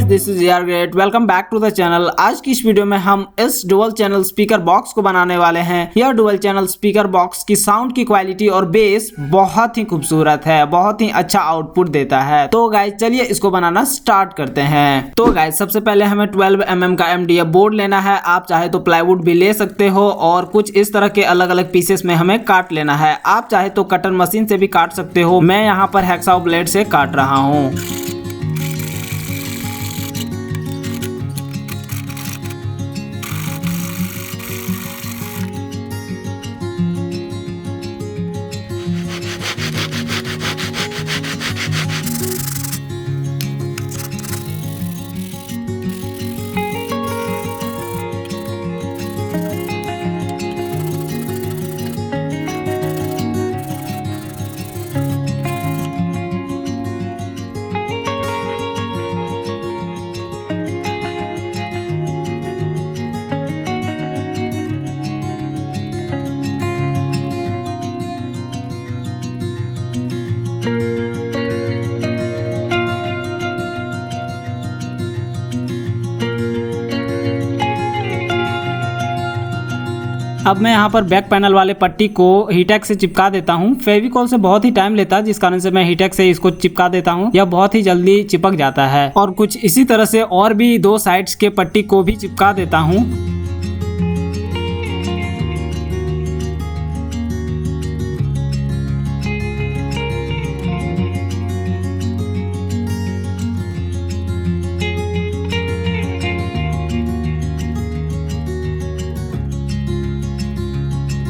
This is यार great. Welcome back to the channel. आज की इस वीडियो में हम इस डुअल चैनल स्पीकर बॉक्स को बनाने वाले हैं। यह डुअल चैनल स्पीकर बॉक्स की साउंड की क्वालिटी और बेस बहुत ही खूबसूरत है, बहुत ही अच्छा आउटपुट देता है। तो गाइस चलिए इसको बनाना स्टार्ट करते हैं। तो गाइस सबसे पहले हमें 12 mm का MDF बोर्ड लेना है। आप चाहे तो प्लाईवुड भी ले सकते हो और कुछ इस तरह के अलग अलग पीसेस में हमें काट लेना है। आप चाहे तो कटर मशीन से भी काट सकते हो। मैं यहाँ पर हैक्साव ब्लेड से काट रहा हूँ। अब मैं यहाँ पर बैक पैनल वाले पट्टी को हीटैक्स से चिपका देता हूँ। फेविकॉल से बहुत ही टाइम लेता है, जिस कारण से मैं हीटैक्स से इसको चिपका देता हूँ। यह बहुत ही जल्दी चिपक जाता है। और कुछ इसी तरह से और भी दो साइड्स के पट्टी को भी चिपका देता हूँ।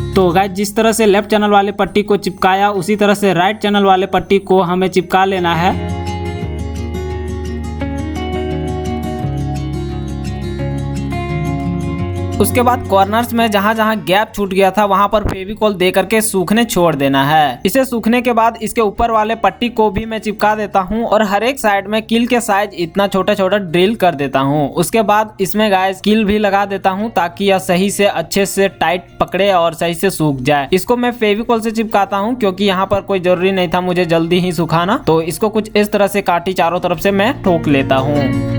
तो गाइस जिस तरह से लेफ्ट चैनल वाले पट्टी को चिपकाया, उसी तरह से राइट चैनल वाले पट्टी को हमें चिपका लेना है। उसके बाद कॉर्नर्स में जहां जहां गैप छूट गया था वहां पर फेविकॉल दे करके सूखने छोड़ देना है। इसे सूखने के बाद इसके ऊपर वाले पट्टी को भी मैं चिपका देता हूं और हर एक साइड में कील के साइज इतना छोटा छोटा ड्रिल कर देता हूं। उसके बाद इसमें गाइस कील भी लगा देता हूं ताकि यह सही से अच्छे से टाइट पकड़े और सही से सूख जाए। इसको मैं फेविकॉल से चिपकाता हूं क्योंकि यहाँ पर कोई जरूरी नहीं था मुझे जल्दी ही सुखाना। तो इसको कुछ इस तरह से काटी चारों तरफ से मैं ठोक लेता हूँ।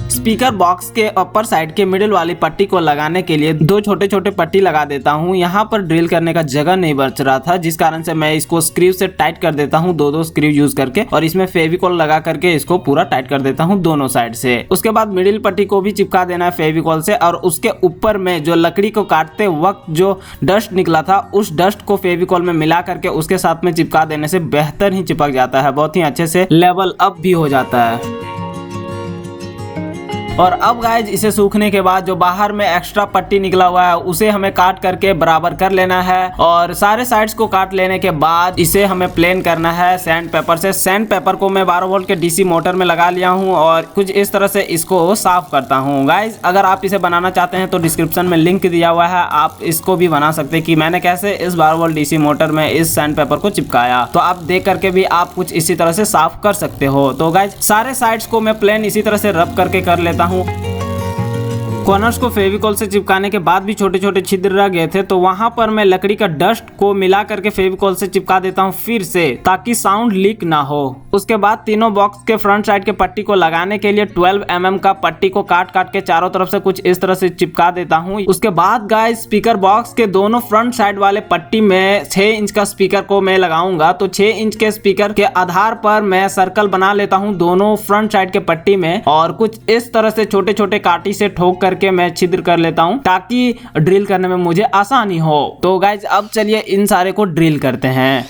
स्पीकर बॉक्स के अपर साइड के मिडिल वाली पट्टी को लगाने के लिए दो छोटे छोटे पट्टी लगा देता हूँ। यहाँ पर ड्रिल करने का जगह नहीं बच रहा था, जिस कारण से मैं इसको स्क्रू से टाइट कर देता हूँ, दो स्क्रू यूज करके, और इसमें फेविकॉल लगा करके इसको पूरा टाइट कर देता हूँ दोनों साइड से। उसके बाद मिडिल पट्टी को भी चिपका देना है फेविकॉल से और उसके ऊपर में जो लकड़ी को काटते वक्त जो डस्ट निकला था उस डस्ट को फेविकॉल में मिला करके उसके साथ में चिपका देने से बेहतर ही चिपक जाता है, बहुत ही अच्छे से लेवल अप भी हो जाता है। और अब गाइज इसे सूखने के बाद जो बाहर में एक्स्ट्रा पट्टी निकला हुआ है उसे हमें काट करके बराबर कर लेना है। और सारे साइड्स को काट लेने के बाद इसे हमें प्लेन करना है सैंड पेपर से। सैंड पेपर को मैं 12 वोल्ट के DC मोटर में लगा लिया हूं और कुछ इस तरह से इसको साफ करता हूं। गाइज अगर आप इसे बनाना चाहते हैं तो डिस्क्रिप्शन में लिंक दिया हुआ है, आप इसको भी बना सकते हैं कि मैंने कैसे इस 12 वोल्ट DC मोटर में इस सैंड पेपर को चिपकाया। तो आप देख करके भी आप कुछ इसी तरह से साफ कर सकते हो। तो गाइज सारे साइड्स को मैं प्लेन इसी तरह से रब करके कर लेता हूँ। कॉर्नर्स को फेविकॉल से चिपकाने के बाद भी छोटे छोटे छिद्र रह गए थे, तो वहां पर मैं लकड़ी का डस्ट को मिला करके फेविकॉल से चिपका देता हूं फिर से, ताकि साउंड लीक ना हो। उसके बाद तीनों बॉक्स के फ्रंट साइड के पट्टी को लगाने के लिए 12 mm का पट्टी को काट काट के चारों तरफ से कुछ इस तरह से चिपका देता हूं। उसके बाद गाइस स्पीकर बॉक्स के दोनों फ्रंट साइड वाले पट्टी में 6 इंच का स्पीकर को मैं लगाऊंगा। तो 6 इंच के स्पीकर के आधार पर मैं सर्कल बना लेता हूँ दोनों फ्रंट साइड के पट्टी में और कुछ इस तरह से छोटे छोटे काटी से ठोक करके मैं छिद्र कर लेता हूं ताकि ड्रिल करने में मुझे आसानी हो। तो गाइज अब चलिए इन सारे को ड्रिल करते हैं।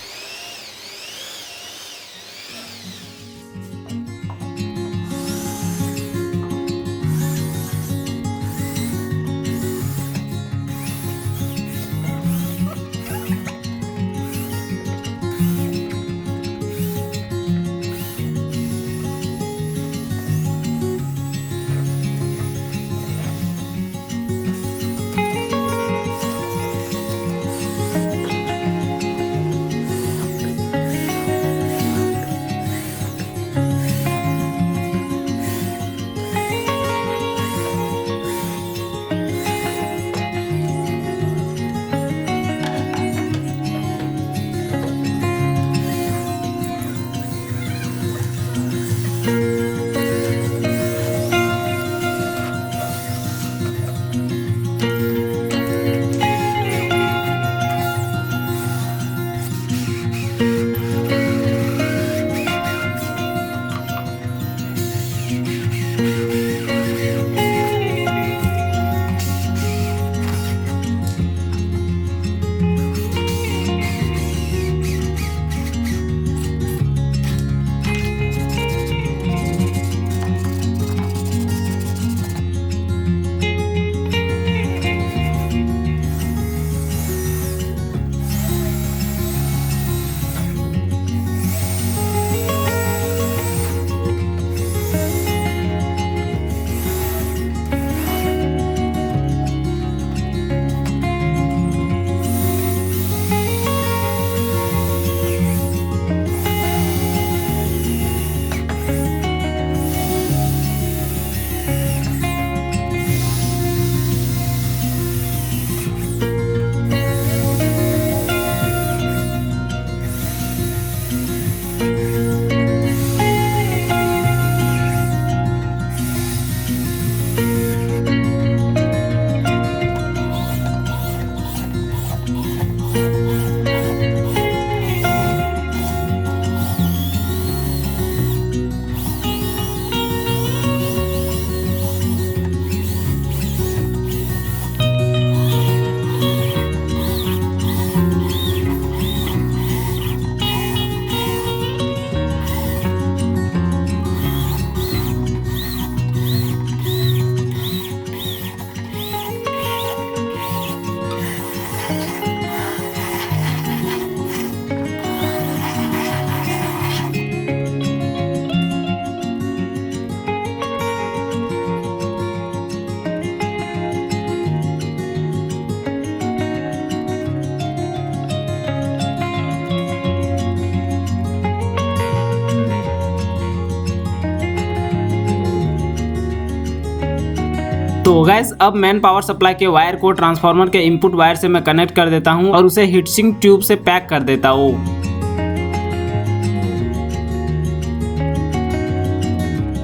तो गाइस अब मेन पावर सप्लाई के वायर को ट्रांसफार्मर के इनपुट वायर से मैं कनेक्ट कर देता हूँ और उसे हीटसिंक ट्यूब से पैक कर देता हूँ।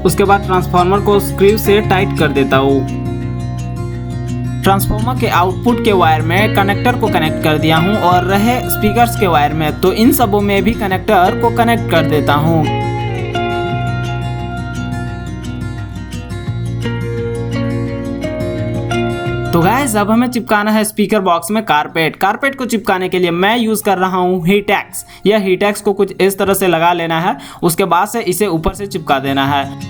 उसके बाद ट्रांसफार्मर को स्क्रू से टाइट कर देता हूँ। ट्रांसफार्मर के आउटपुट के वायर में कनेक्टर को कनेक्ट कर दिया हूँ और रहे स्पीकर्स के वायर में तो इन सबों में भी कनेक्टर को कनेक्ट कर देता हूँ। तो गाइस अब हमें चिपकाना है स्पीकर बॉक्स में कारपेट को चिपकाने के लिए मैं यूज कर रहा हूँ हीटैक्स। यह हीटैक्स को कुछ इस तरह से लगा लेना है, उसके बाद से इसे ऊपर से चिपका देना है।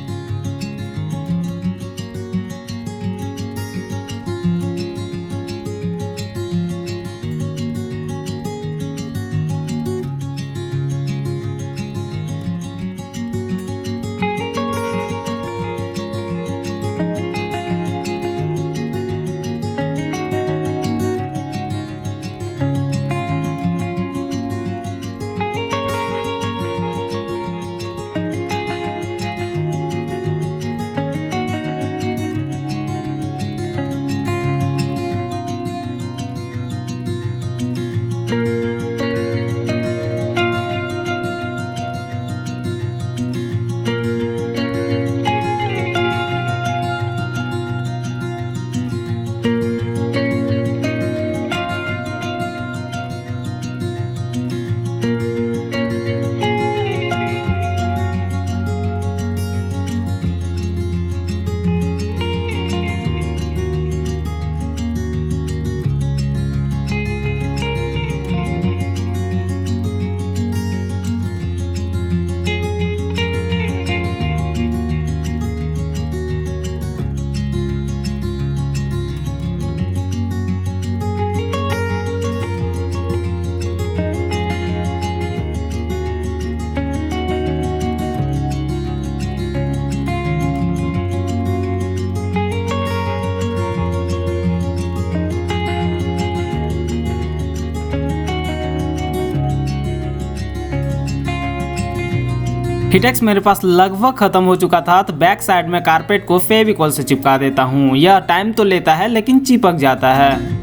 हीटैक्स मेरे पास लगभग खत्म हो चुका था तो बैक साइड में कारपेट को फेविकॉल से चिपका देता हूँ। यह टाइम तो लेता है लेकिन चिपक जाता है।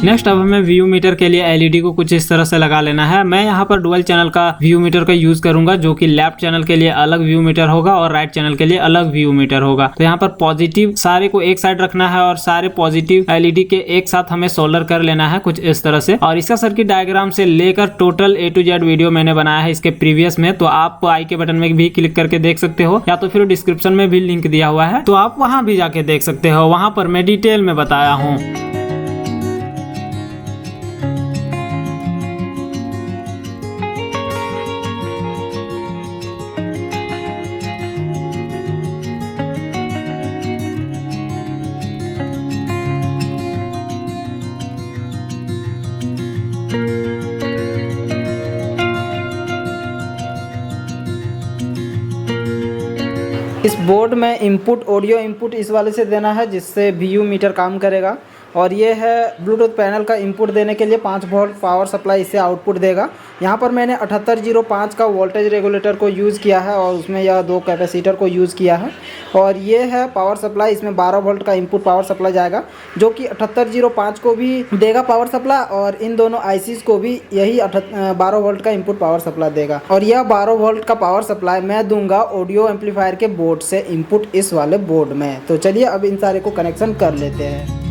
नेक्स्ट अब हमें व्यू मीटर के लिए एलईडी को कुछ इस तरह से लगा लेना है। मैं यहाँ पर डुअल चैनल का व्यू मीटर का यूज करूंगा, जो कि लेफ्ट चैनल के लिए अलग व्यू मीटर होगा और राइट चैनल के लिए अलग व्यू मीटर होगा। तो यहाँ पर पॉजिटिव सारे को एक साइड रखना है और सारे पॉजिटिव एलईडी के एक साथ हमें सोल्डर कर लेना है कुछ इस तरह से। और इसका सर्किट डायग्राम से लेकर total A to Z video मैंने बनाया है इसके प्रीवियस में, तो आप आई के बटन में भी क्लिक करके देख सकते हो, या तो फिर डिस्क्रिप्शन में भी लिंक दिया हुआ है, तो आप वहां भी जाके देख सकते हो। वहां पर मैं डिटेल में बताया हूँ। बोर्ड में इनपुट ऑडियो इनपुट इस वाले से देना है जिससे VU मीटर काम करेगा। और ये है ब्लूटूथ पैनल का इनपुट देने के लिए 5 वोल्ट पावर सप्लाई इससे आउटपुट देगा। यहाँ पर मैंने 7805 का वोल्टेज रेगुलेटर को यूज़ किया है और उसमें यह 2 कैपेसिटर को यूज़ किया है। और ये है पावर सप्लाई, इसमें 12 वोल्ट का इनपुट पावर सप्लाई जाएगा जो कि 7805 को भी देगा पावर सप्लाई और इन दोनों ICs को भी यही 12 वोल्ट का इनपुट पावर सप्लाई देगा। और यह 12 वोल्ट का पावर सप्लाई मैं दूंगा ऑडियो एम्पलीफायर के बोर्ड से इनपुट इस वाले बोर्ड में। तो चलिए अब इन सारे को कनेक्शन कर लेते हैं।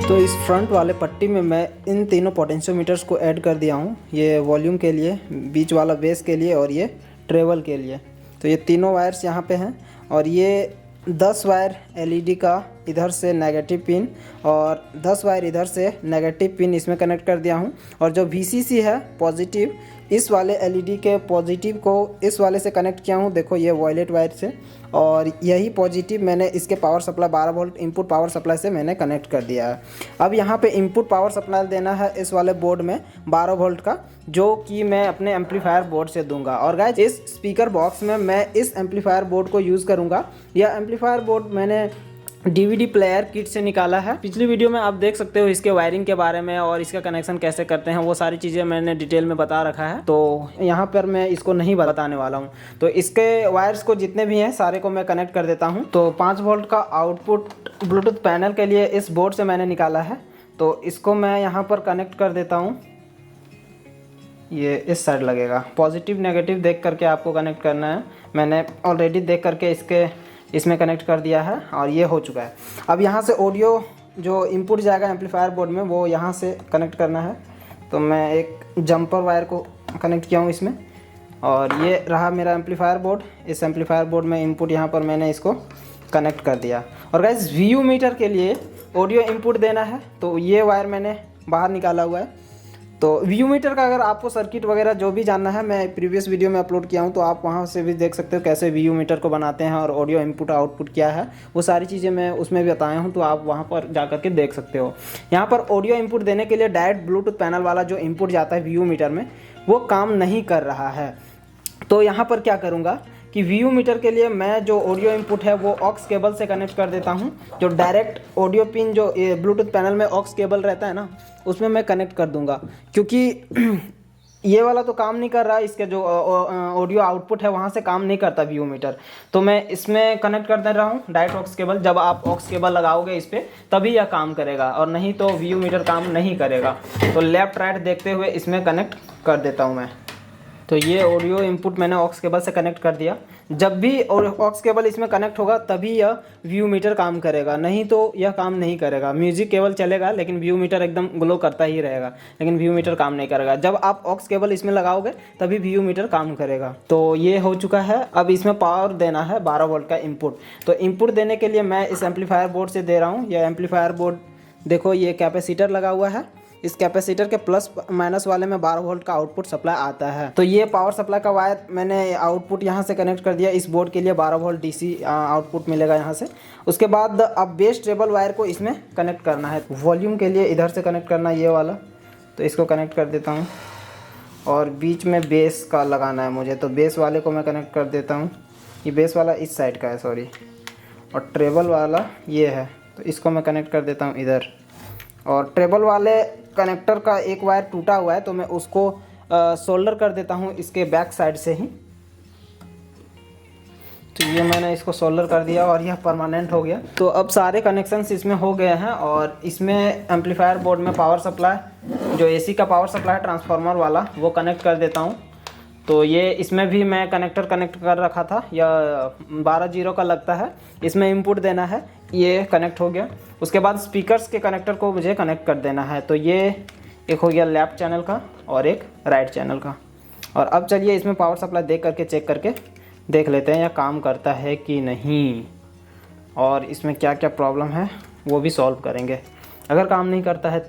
तो इस फ्रंट वाले पट्टी में मैं इन तीनों पोटेंशियोमीटर्स को ऐड कर दिया हूँ। ये वॉल्यूम के लिए, बीच वाला बेस के लिए और ये ट्रेवल के लिए। तो ये तीनों वायर्स यहाँ पे हैं और ये 10 वायर LED का इधर से नेगेटिव पिन और 10 वायर इधर से नेगेटिव पिन इसमें कनेक्ट कर दिया हूँ। और जो VCC है पॉजिटिव, इस वाले LED के पॉजिटिव को इस वाले से कनेक्ट किया हूँ, देखो ये वॉयलेट वायर से। और यही पॉजिटिव मैंने इसके power supply 12 volt input power supply से मैंने कनेक्ट कर दिया है। अब यहाँ पे इनपुट पावर सप्लाई देना है इस वाले बोर्ड में 12 वोल्ट का, जो कि मैं अपने एम्पलीफायर बोर्ड से दूंगा। और गाइस इस स्पीकर बॉक्स में मैं इस एम्पलीफायर बोर्ड को यूज़ करूँगा। यह एम्पलीफायर बोर्ड मैंने DVD प्लेयर किट से निकाला है। पिछली वीडियो में आप देख सकते हो इसके वायरिंग के बारे में और इसका कनेक्शन कैसे करते हैं, वो सारी चीज़ें मैंने डिटेल में बता रखा है। तो यहाँ पर मैं इसको नहीं बताने वाला हूँ। तो इसके वायर्स को जितने भी हैं सारे को मैं कनेक्ट कर देता हूँ। तो 5 वोल्ट का आउटपुट ब्लूटूथ पैनल के लिए इस बोर्ड से मैंने निकाला है। तो इसको मैं यहाँ पर कनेक्ट कर देता हूँ। ये इस साइड लगेगा, पॉजिटिव नेगेटिव देख करके आपको कनेक्ट करना है। मैंने ऑलरेडी देख करके इसमें कनेक्ट कर दिया है और ये हो चुका है। अब यहाँ से ऑडियो जो इनपुट जाएगा एम्पलीफायर बोर्ड में वो यहाँ से कनेक्ट करना है। तो मैं एक जंपर वायर को कनेक्ट किया हूँ इसमें और ये रहा मेरा एम्पलीफायर बोर्ड। इस एम्पलीफायर बोर्ड में इनपुट यहाँ पर मैंने इसको कनेक्ट कर दिया। और गाइस VU मीटर के लिए ऑडियो इनपुट देना है तो ये वायर मैंने बाहर निकाला हुआ है। तो VU मीटर का अगर आपको सर्किट वगैरह जो भी जानना है, मैं प्रीवियस वीडियो में अपलोड किया हूँ, तो आप वहाँ से भी देख सकते हो कैसे VU मीटर को बनाते हैं और ऑडियो इनपुट आउटपुट क्या है, वो सारी चीज़ें मैं उसमें भी बताया हूँ। तो आप वहाँ पर जा कर के देख सकते हो। यहाँ पर ऑडियो इनपुट देने के लिए डायरेक्ट ब्लूटूथ पैनल वाला जो इनपुट जाता है VU मीटर में वो काम नहीं कर रहा है। तो यहाँ पर क्या करूँगा कि VU मीटर के लिए मैं जो ऑडियो इनपुट है वो ऑक्स केबल से कनेक्ट कर देता हूँ। जो डायरेक्ट ऑडियो पिन जो ब्लूटूथ पैनल में ऑक्स केबल रहता है ना, उसमें मैं कनेक्ट कर दूंगा। क्योंकि ये वाला तो काम नहीं कर रहा, इसके जो ऑडियो आउटपुट है वहाँ से काम नहीं करता VU मीटर। तो मैं इसमें कनेक्ट कर दे रहा हूँ डायरेक्ट ऑक्स केबल। जब आप ऑक्स केबल लगाओगे इस पर तभी यह काम करेगा और नहीं तो VU मीटर काम नहीं करेगा। तो लेफ्ट राइट देखते हुए इसमें कनेक्ट कर देता हूँ मैं। तो ये ऑडियो इनपुट मैंने ऑक्स केबल से कनेक्ट कर दिया। जब भी ऑक्स केबल इसमें कनेक्ट होगा तभी यह VU मीटर काम करेगा, नहीं तो यह काम नहीं करेगा। म्यूजिक केबल चलेगा लेकिन VU मीटर एकदम ग्लो करता ही रहेगा, लेकिन VU मीटर काम नहीं करेगा। जब आप ऑक्स केबल इसमें लगाओगे तभी VU मीटर काम करेगा। तो ये हो चुका है। अब इसमें पावर देना है 12 वोल्ट का इनपुट। तो इनपुट देने के लिए मैं इस एम्पलीफायर बोर्ड से दे रहा हूँ। यह एम्पलीफायर बोर्ड देखो, ये कैपेसिटर लगा हुआ है। इस कैपेसिटर के प्लस माइनस वाले में 12 वोल्ट का आउटपुट सप्लाई आता है। तो ये पावर सप्लाई का वायर मैंने आउटपुट यहाँ से कनेक्ट कर दिया। इस बोर्ड के लिए 12 वोल्ट DC आउटपुट मिलेगा यहाँ से। उसके बाद अब बेस ट्रेबल वायर को इसमें कनेक्ट करना है। वॉल्यूम के लिए इधर से कनेक्ट करना है ये वाला, तो इसको कनेक्ट कर देता हूँ। और बीच में बेस का लगाना है मुझे, तो बेस वाले को मैं कनेक्ट कर देता हूँ। ये बेस वाला इस साइड का है, सॉरी, और ट्रेबल वाला ये है, तो इसको मैं कनेक्ट कर देता हूँ इधर। और ट्रेबल वाले कनेक्टर का एक वायर टूटा हुआ है तो मैं उसको सोल्डर कर देता हूँ इसके बैक साइड से ही। तो ये मैंने इसको सोल्डर कर दिया और यह परमानेंट हो गया। तो अब सारे कनेक्शंस इसमें हो गए हैं। और इसमें एम्पलीफायर बोर्ड में पावर सप्लाई जो AC का पावर सप्लाई ट्रांसफार्मर वाला वो कनेक्ट कर देता हूँ। तो ये इसमें भी मैं कनेक्टर कनेक्ट कर रखा था, यह 12 जीरो का लगता है। इसमें इनपुट देना है, ये कनेक्ट हो गया। उसके बाद स्पीकर्स के कनेक्टर को मुझे कनेक्ट कर देना है। तो ये एक हो गया लेफ्ट चैनल का और एक राइट चैनल का। और अब चलिए इसमें पावर सप्लाई देख करके चेक करके देख लेते हैं यह काम करता है कि नहीं, और इसमें क्या क्या प्रॉब्लम है वो भी सॉल्व करेंगे। अगर काम नहीं करता है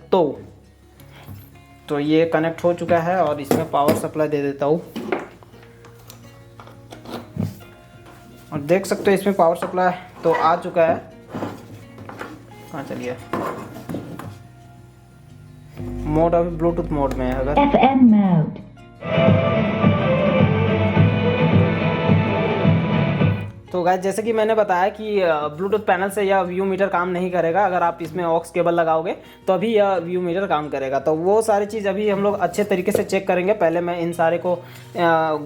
तो ये कनेक्ट हो चुका है और इसमें पावर सप्लाई दे देता हूँ। और देख सकते हो इसमें पावर सप्लाई तो आ चुका है। हाँ चलिए, मोड अभी ब्लूटूथ मोड में है। अगर FM mode. तो गाइस जैसे कि मैंने बताया कि ब्लूटूथ पैनल से यह व्यू मीटर काम नहीं करेगा। अगर आप इसमें ऑक्स केबल लगाओगे तो अभी यह व्यू मीटर काम करेगा। तो वो सारी चीज़ अभी हम लोग अच्छे तरीके से चेक करेंगे। पहले मैं इन सारे को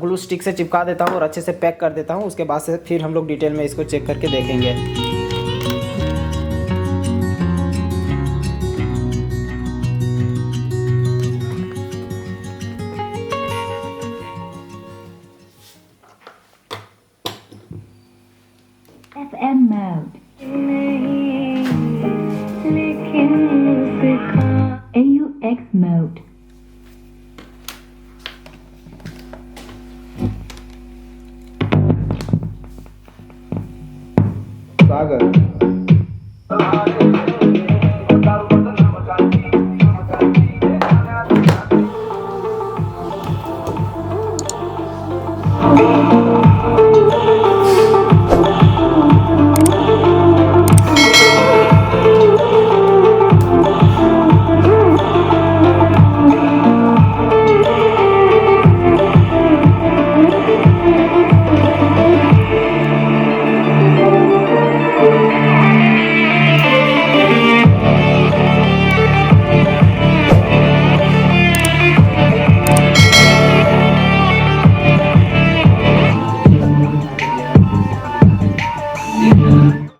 ग्लू स्टिक से चिपका देता हूँ और अच्छे से पैक कर देता हूँ। उसके बाद से फिर हम लोग डिटेल में इसको चेक करके देखेंगे।